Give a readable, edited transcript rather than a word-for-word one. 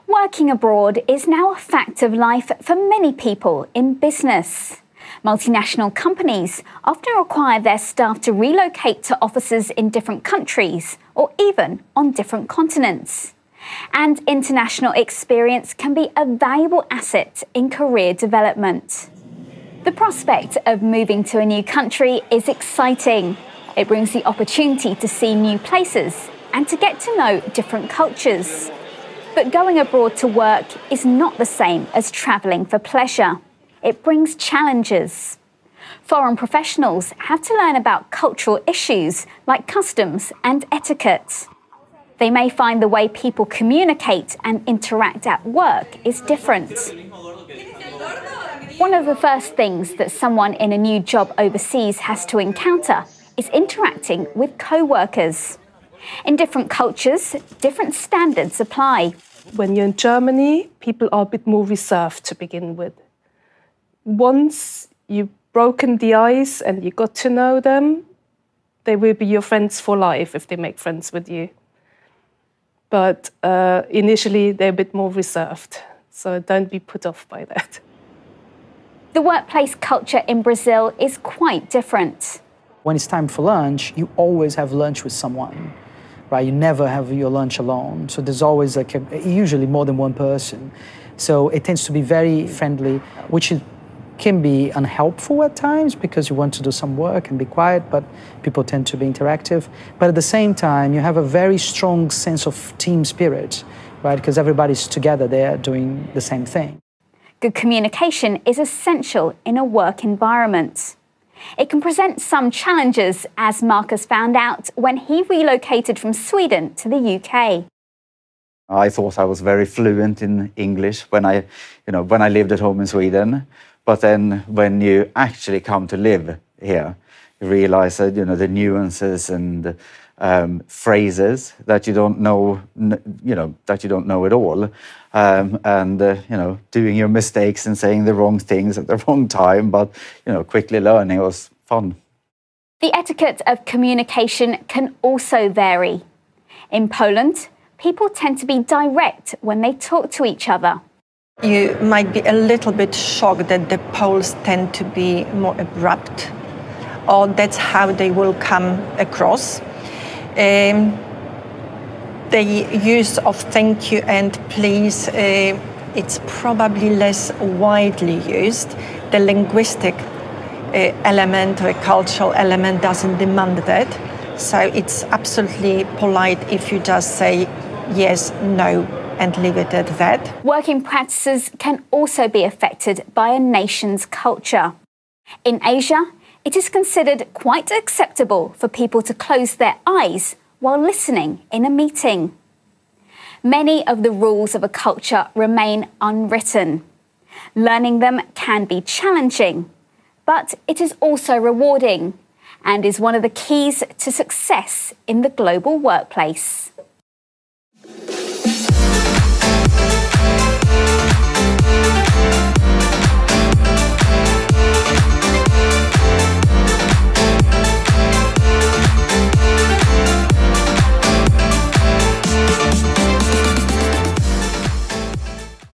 Working abroad is now a fact of life for many people in business. Multinational companies often require their staff to relocate to offices in different countries or even on different continents. And international experience can be a valuable asset in career development. The prospect of moving to a new country is exciting. It brings the opportunity to see new places and to get to know different cultures. But going abroad to work is not the same as travelling for pleasure. It brings challenges. Foreign professionals have to learn about cultural issues like customs and etiquette. They may find the way people communicate and interact at work is different. One of the first things that someone in a new job overseas has to encounter is interacting with co-workers. In different cultures, different standards apply. When you're in Germany, people are a bit more reserved to begin with. Once you've broken the ice and you got to know them, they will be your friends for life if they make friends with you. But initially, they're a bit more reserved, so don't be put off by that. The workplace culture in Brazil is quite different. When it's time for lunch, you always have lunch with someone, right? You never have your lunch alone. So there's always usually more than one person. So it tends to be very friendly, which can be unhelpful at times because you want to do some work and be quiet, but people tend to be interactive. But at the same time, you have a very strong sense of team spirit, right? Because everybody's together there doing the same thing. Good communication is essential in a work environment. It can present some challenges, as Marcus found out when he relocated from Sweden to the UK. I thought I was very fluent in English when I lived at home in Sweden. But then when you actually come to live here, you realize that, the nuances and phrases that you don't know, that you don't know at all. Doing your mistakes and saying the wrong things at the wrong time, but, quickly learning was fun. The etiquette of communication can also vary. In Poland, people tend to be direct when they talk to each other. You might be a little bit shocked that the Poles tend to be more abrupt, or that's how they will come across. The use of thank you and please, it's probably less widely used. The linguistic element or cultural element doesn't demand that. So it's absolutely polite if you just say yes, no, and leave it at that. Working practices can also be affected by a nation's culture. In Asia, it is considered quite acceptable for people to close their eyes while listening in a meeting. Many of the rules of a culture remain unwritten. Learning them can be challenging, but it is also rewarding and is one of the keys to success in the global workplace.